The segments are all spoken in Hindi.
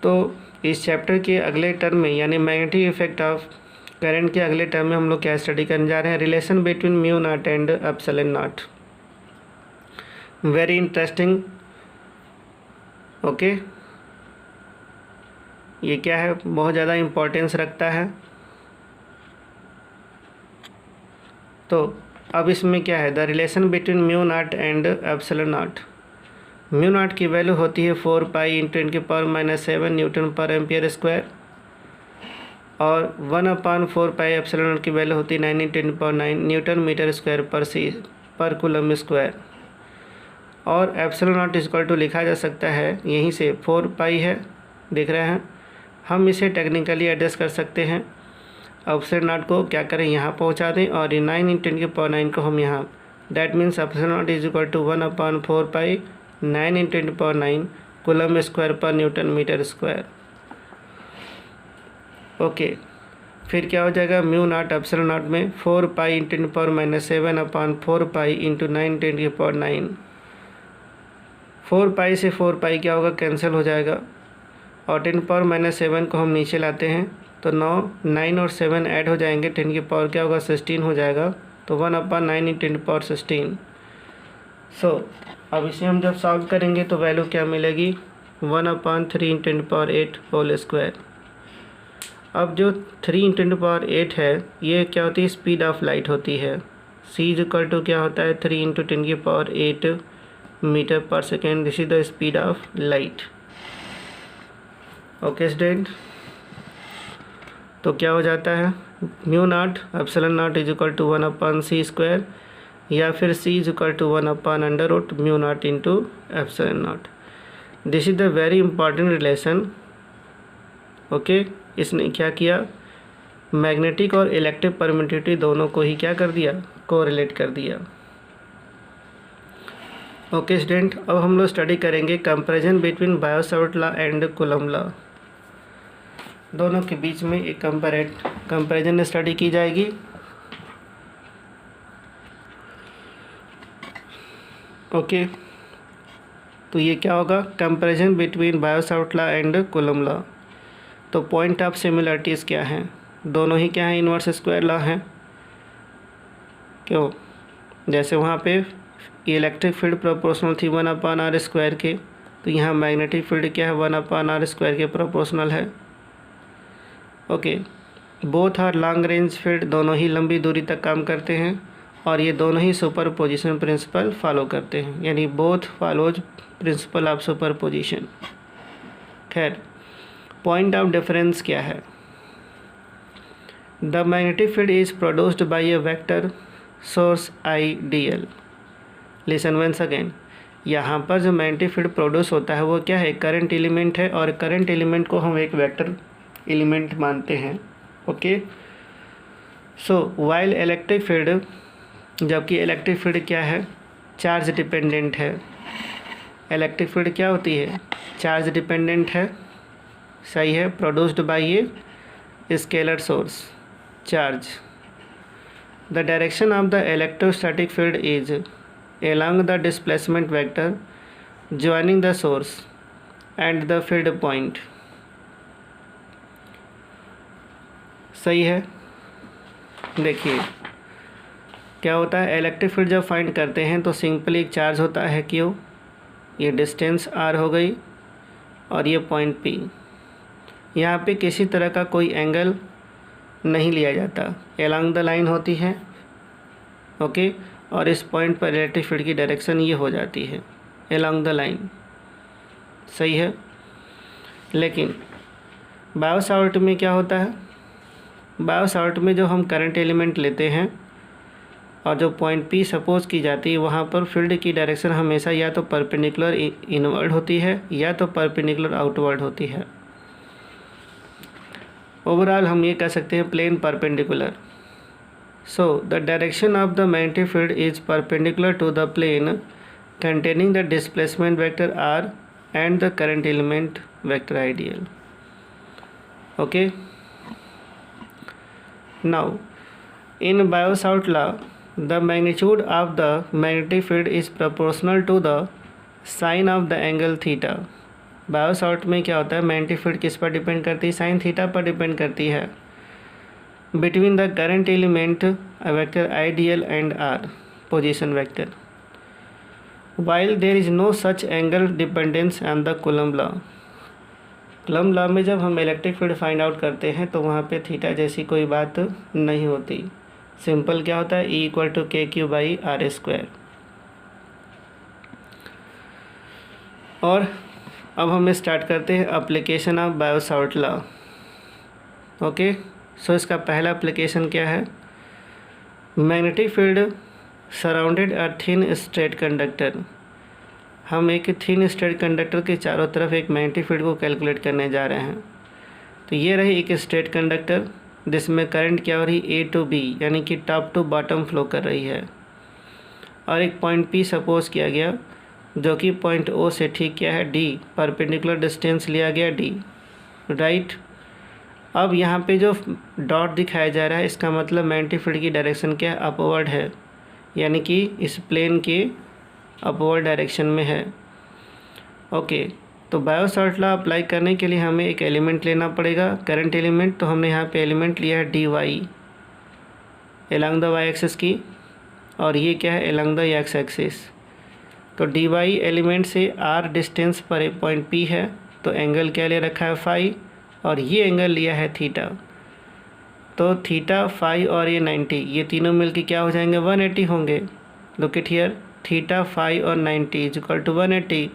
तो इस चैप्टर के अगले टर्म में यानी मैग्नेटिक इफेक्ट ऑफ करंट के अगले टर्म में हम लोग क्या स्टडी करने जा रहे हैं, relation between mu naught and epsilon not. Very interesting. Okay, ये क्या है, बहुत ज़्यादा इम्पोर्टेंस रखता है। तो अब इसमें क्या है, the relation between mu naught and epsilon not. Mu naught की वैल्यू होती है 4 पाई इंटू 10⁻⁷ न्यूटन पर एम्पियर स्क्वायर, और 1/4 पाई एप्सिलॉन नॉट की वैल्यू होती है 9 × 10⁹ न्यूटन मीटर स्क्वायर पर कूलम स्क्वायर। और एप्सिलॉन नॉट इक्वल टू लिखा जा सकता है, यहीं से 4 पाई है, देख रहे हैं। हम इसे टेक्निकली एडजस्ट कर सकते हैं। एप्सिलॉन नॉट को क्या करें, यहाँ पहुँचा दें, और 9 × 10⁹ को हम यहाँ, that means epsilon naught is equal to 1/4 pi 9 × 10⁹ coulomb square per newton metre square. Okay, फिर क्या हो जाएगा, म्यू नॉट एप्सिलॉन नॉट में 4 पाई × 10⁻⁷/4 पाई इंटू 9 × 10⁹। 4 पाई से 4 पाई क्या होगा, कैंसिल हो जाएगा, और 10⁻⁷ को हम नीचे लाते हैं तो 9 और 7 ऐड हो जाएंगे, 10 की पावर क्या होगा, 16 हो जाएगा। तो 1/9 × 10⁻16। सो अब इसे हम जब सॉल्व करेंगे तो वैल्यू क्या मिलेगी, 1/3 × 10⁸ होल स्क्वायर। अब जो 3 × 10⁸ है, ये क्या होती है, स्पीड ऑफ लाइट होती है। c इक्वल टू क्या होता है, 3 × 10⁸ मीटर पर second. This is the speed of light. Okay student, तो क्या हो जाता है, mu naught epsilon naught is equal to 1/c², या फिर c is equal to 1/√μ naught into epsilon naught. This is the very important relation. Okay, इसने क्या किया, मैग्नेटिक और इलेक्ट्रिक परमिटिविटी दोनों को ही क्या कर दिया, कोरिलेट कर दिया। ओके स्टूडेंट, अब हम लोग स्टडी करेंगे comparison between Biot-Savart law and coulomb law. दोनों के बीच में एक कंपैरिजन स्टडी की जाएगी। ओके, तो ये क्या होगा, comparison between Biot-Savart law and coulomb law. तो पॉइंट ऑफ सिमिलरिटीज़ क्या हैं, दोनों ही क्या हैं, इन्वर्स स्क्वायर लॉ हैं। क्यों, जैसे वहाँ पे इलेक्ट्रिक फील्ड प्रोपोर्शनल थी 1/r² के, तो यहाँ मैग्नेटिक फील्ड क्या है, 1/r² के प्रोपोर्शनल है। Okay, both are long range field, दोनों ही लंबी दूरी तक काम करते हैं, और ये दोनों ही सुपरपोजिशन प्रिंसिपल फॉलो करते हैं, यानी both follows principle of superposition. खैर, पॉइंट ऑफ डिफरेंस क्या है, the magnetic field is produced by a vector source IDL। Listen once again, यहाँ पर जो मैग्नेटिक फील्ड प्रोड्यूस होता है वो क्या है, करंट एलिमेंट है, और करंट एलिमेंट को हम एक वेक्टर एलिमेंट मानते हैं। Okay, so while electric field, जबकि इलेक्ट्रिक फील्ड क्या है, चार्ज डिपेंडेंट है। इलेक्ट्रिक फील्ड क्या होती है, चार्ज डिपेंडेंट है, सही है, प्रोड्यूस्ड बाय ये scalar source charge. The direction of the electrostatic field is along the displacement vector joining the source and the field point। सही है, देखिए क्या होता है, इलेक्ट्रिक फील्ड जब फाइंड करते हैं तो सिंपली एक चार्ज होता है Q, ये डिस्टेंस R हो गई, और ये पॉइंट P। यहाँ पे किसी तरह का कोई एंगल नहीं लिया जाता, along द लाइन होती है। ओके, और इस पॉइंट पर इलेक्ट्रिक फील्ड की डायरेक्शन ये हो जाती है along द लाइन, सही है। लेकिन बायो-सावर्ट में क्या होता है, बायो-सावर्ट में जो हम करंट एलिमेंट लेते हैं और जो पॉइंट P सपोज की जाती है, वहाँ पर फील्ड की डायरेक्शन हमेशा या तो परपेंडिकुलर इनवर्ड होती है या तो परपेंडिकुलर आउटवर्ड होती है। ओवरऑल हम ये कह सकते हैं plane perpendicular. So the direction of the magnetic field is perpendicular to the plane containing the displacement vector R and the current element vector IDL। Okay, now in Biot-Savart law, the magnitude of the magnetic field is proportional to the sine of the angle theta। Biot-Savart में क्या होता है, मैग्नेटिक फील्ड किस पर डिपेंड करती है, साइन थीटा पर डिपेंड करती है। Between the current element vector ideal and R position vector, while there is no such angle dependence on the coulomb law. Coulomb law में जब हम इलेक्ट्रिक फील्ड फाइंड आउट करते हैं तो वहाँ पे थीटा जैसी कोई बात नहीं होती। सिंपल क्या होता है, E = kq/r²। और अब हम स्टार्ट करते हैं application of Biot-Savart law. Okay, सो इसका पहला एप्लीकेशन क्या है, magnetic field surrounded a thin straight conductor. हम एक थिन स्ट्रेट कंडक्टर के चारों तरफ एक मैग्नेटिक फील्ड को कैलकुलेट करने जा रहे हैं। तो ये रही एक स्ट्रेट कंडक्टर जिसमें करंट क्या हो रही, A to B यानी कि टॉप टू बॉटम फ्लो कर रही है। और एक पॉइंट P सपोज किया गया जो कि पॉइंट O से ठीक क्या है D, परपेंडिकुलर डिस्टेंस लिया गया D, राइट। अब यहाँ पे जो डॉट दिखाया जा रहा है इसका मतलब मैग्नेटिक फील्ड की डायरेक्शन क्या है, अपवर्ड है, यानी कि इस प्लेन के अपवर्ड डायरेक्शन में है। ओके, तो बायोसावर्ट लॉ अप्लाई करने के लिए हमें एक एलिमेंट लेना पड़ेगा, करंट एलिमेंट। तो हमने यहाँ पे एलिमेंट लिया है dy along the Y axis की, और ये क्या है, एलॉन्ग द एक्स एक्सिस। तो dy एलिमेंट से r डिस्टेंस पर एक पॉइंट P है, तो एंगल क्या ले रखा है, फाई, और ये एंगल लिया है थीटा। तो थीटा, फाई और ये 90, ये तीनों मिलके क्या हो जाएंगे, 180 होंगे। Look it here, theta, phi और 90 is equal to 180।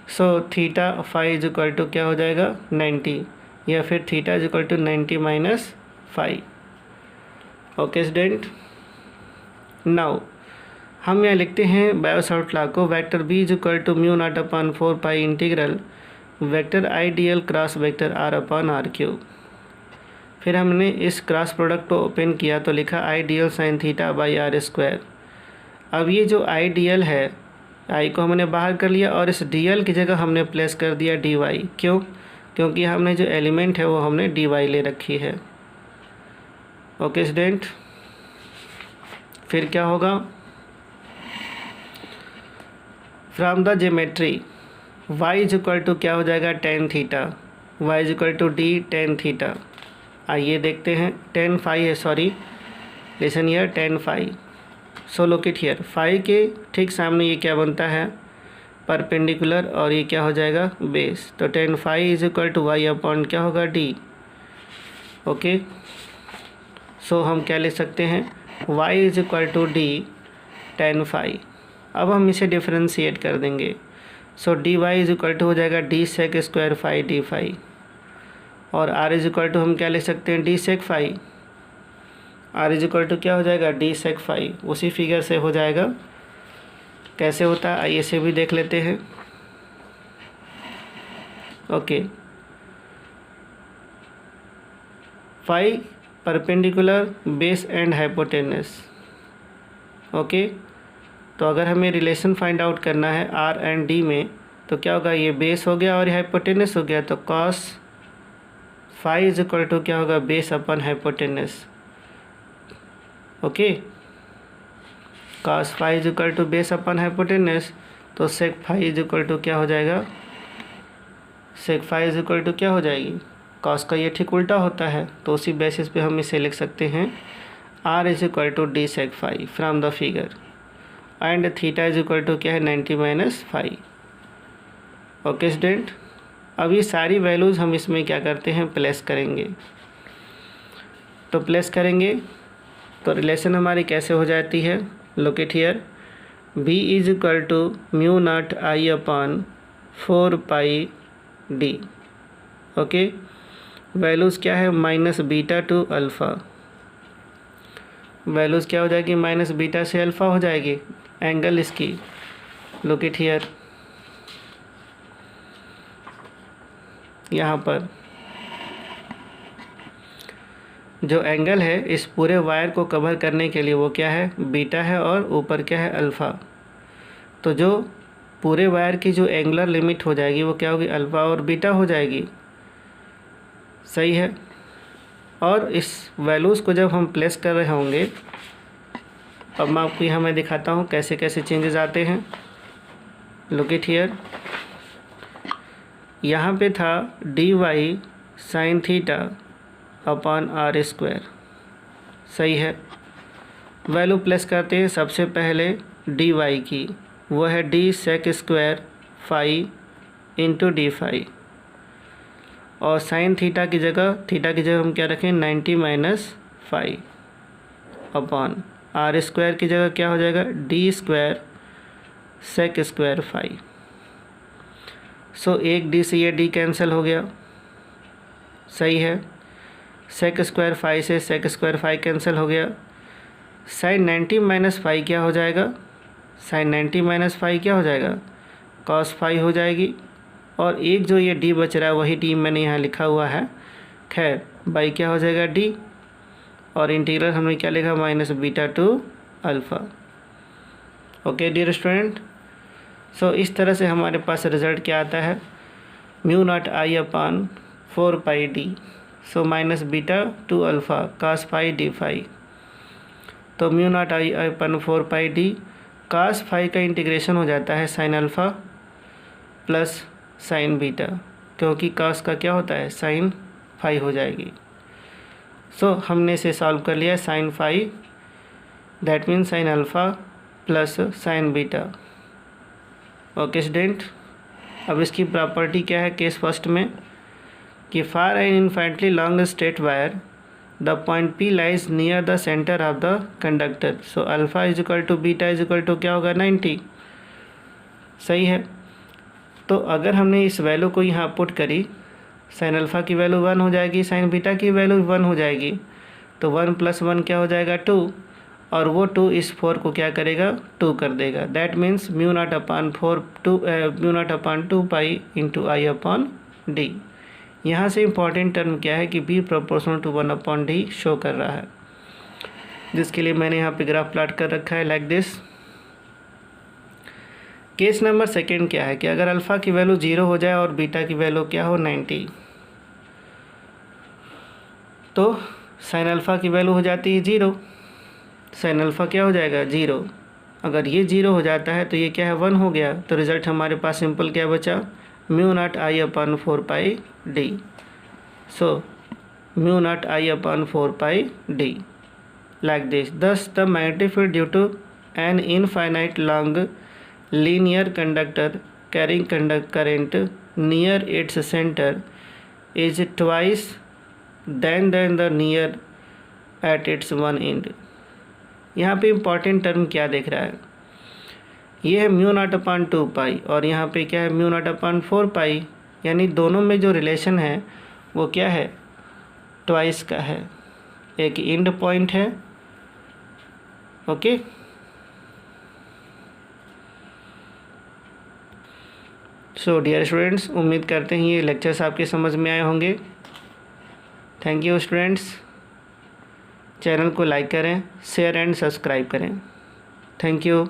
So theta phi is equal to क्या हो जाएगा, 90, या फिर theta is equal to 90 - phi. Okay student, now हम यहाँ लिखते हैं बायोसावर्ट लॉ को, vector B is equal to μ0/4 integral vector ideal cross vector r/r³। फिर हमने इस क्रॉस प्रोडक्ट को ओपन किया तो लिखा आइडियल साइन θ/r²। अब ये जो आइडियल है, आई को हमने बाहर कर लिया और इस dl की जगह हमने प्लेस कर दिया dy। क्यों, क्योंकि हमने जो एलिमेंट है वो हमने dy ले रखी है। ओके स्टूडेंट, फिर क्या होगा, from the geometry y is equal to क्या हो जाएगा, tan theta, y is equal to d tan theta. आइए देखते हैं, tan फाई है, sorry listen here, tan phi. So look it here, phi के ठीक सामने ये क्या बनता है, परपेंडिकुलर, और ये क्या हो जाएगा, बेस। तो tan phi is equal to y/ क्या होगा, d। ओके, सो हम क्या लिख सकते हैं, y is equal to d tan phi. अब हम इसे डिफ्रेंशिएट कर देंगे। So dy is equal to हो जाएगा d sec² phi d phi, और r इज इक्वल टू हम क्या लिख सकते हैं, d sec phi. r is equal to क्या हो जाएगा, d sec फाई। उसी फिगर से हो जाएगा, कैसे होता है आइए इसे भी देख लेते हैं। Okay, phi perpendicular base and hypotenuse. Okay, तो अगर हमें रिलेशन फाइंड आउट करना है r एंड d में, तो क्या होगा, ये बेस हो गया और हाइपोटेनस हो गया, तो cos phi is equal to क्या होगा, base upon hypotenuse. Okay, cos phi is equal to base upon hypotenuse, तो sec phi is equal to क्या हो जाएगा, sec phi is equal to क्या हो जाएगी, cos का ये ठीक उल्टा होता है, तो उसी बेसिस पे हम इसे लिख सकते हैं r is equal to d sec phi from the figure, and theta is equal to क्या है, 90 - फाई। ओके स्टूडेंट, अब ये सारी वैल्यूज़ हम इसमें क्या करते हैं, प्लेस करेंगे। तो प्लेस करेंगे तो रिलेशन हमारी कैसे हो जाती है, look it here, b is equal to μ0I/4πd। Okay, values क्या है, -β to अल्फ़ा। वैल्यूज़ क्या हो जाएगी, -β से अल्फ़ा हो जाएगी, एंगल इसकी, लुक इट हियर, यहाँ पर जो एंगल है इस पूरे वायर को कवर करने के लिए वो क्या है, बीटा है, और ऊपर क्या है, अल्फ़ा। तो जो पूरे वायर की जो एंगुलर लिमिट हो जाएगी वो क्या होगी, अल्फ़ा और बीटा हो जाएगी, सही है। और इस वैल्यूज़ को जब हम प्लेस कर रहे होंगे, अब मैं आपको यहाँ मैं दिखाता हूँ कैसे कैसे चेंजेस आते हैं। लुक इट हियर, यहाँ पे था D Y sine theta upon are square, सही है। वैल्यू प्लेस करते हैं सबसे पहले डी वाई की, वो है d sec square phi into d phi, और साइन थीटा की जगह हम क्या रखें 90 minus phi upon are square की जगह क्या हो जाएगा d square sec square phi. So एक डी से ये डी कैंसिल हो गया, सही है। सेक स्क्वायर फाई से सेक स्क्वायर फाई कैंसिल हो गया। साइन 90 माइनस फाई क्या हो जाएगा, साइन 90 माइनस फाई क्या हो जाएगा कॉस फाई हो जाएगी। और एक जो ये डी बच रहा है वही डी मैंने यहाँ लिखा हुआ है, खैर बाई क्या हो जाएगा डी, और इंटीग्रल हमने क्या लिखा minus beta to alpha. Okay dear student, so इस तरह से हमारे पास रिज़ल्ट क्या आता है mu naught I upon 4 pi d, so minus beta to alpha cos phi d phi. तो mu naught I upon 4 pi d cos phi का इंटीग्रेशन हो जाता है sine alpha plus sine beta, क्योंकि कास का क्या होता है साइन फाई हो जाएगी। सो हमने इसे सॉल्व कर लिया sine phi, that means sine alpha plus sine beta. Okay student, अब इसकी प्रॉपर्टी क्या है केस फर्स्ट में कि for an infinitely long straight wire the point P lies near the centre of the conductor, so alpha is equal to beta is equal to क्या होगा 90, सही है। तो अगर हमने इस वैल्यू को यहाँ पुट करी, साइन अल्फ़ा की वैल्यू 1 हो जाएगी, साइन बीटा की वैल्यू 1 हो जाएगी, तो 1 + 1 क्या हो जाएगा 2, और वो 2 इस 4 को क्या करेगा 2 कर देगा। That means mu naught upon 2 pi into I upon D. यहाँ से इम्पॉर्टेंट टर्म क्या है कि B proportional to 1 upon D show कर रहा है, जिसके लिए मैंने यहाँ पे ग्राफ प्लॉट कर रखा है like this. Case number second क्या है कि अगर अल्फ़ा की वैल्यू 0 हो जाए और बीटा की वैल्यू क्या हो 90, तो साइन अल्फ़ा की वैल्यू हो जाती है 0, साइन अल्फ़ा क्या हो जाएगा 0। अगर ये 0 हो जाता है तो ये क्या है 1 हो गया, तो रिज़ल्ट हमारे पास सिंपल क्या बचा mu naught I upon 4 pi d. So mu naught I upon 4 pi d like this. Thus the magnetic field due to an infinite long linear conductor carrying current near its centre is twice than the near at its one end. यहाँ पे इम्पॉर्टेंट टर्म क्या देख रहा है, ये है म्यू नॉट अपान 2 पाई और यहाँ पे क्या है म्यू नॉट अपान 4 पाई, यानी दोनों में जो रिलेशन है वो क्या है ट्वाइस का है, एक एंड पॉइंट है। ओके सो डियर स्टूडेंट्स, उम्मीद करते हैं ये लेक्चर्स आपके समझ में आए होंगे। थैंक यू स्टूडेंट्स, चैनल को लाइक करें, शेयर एंड सब्सक्राइब करें। Thank you.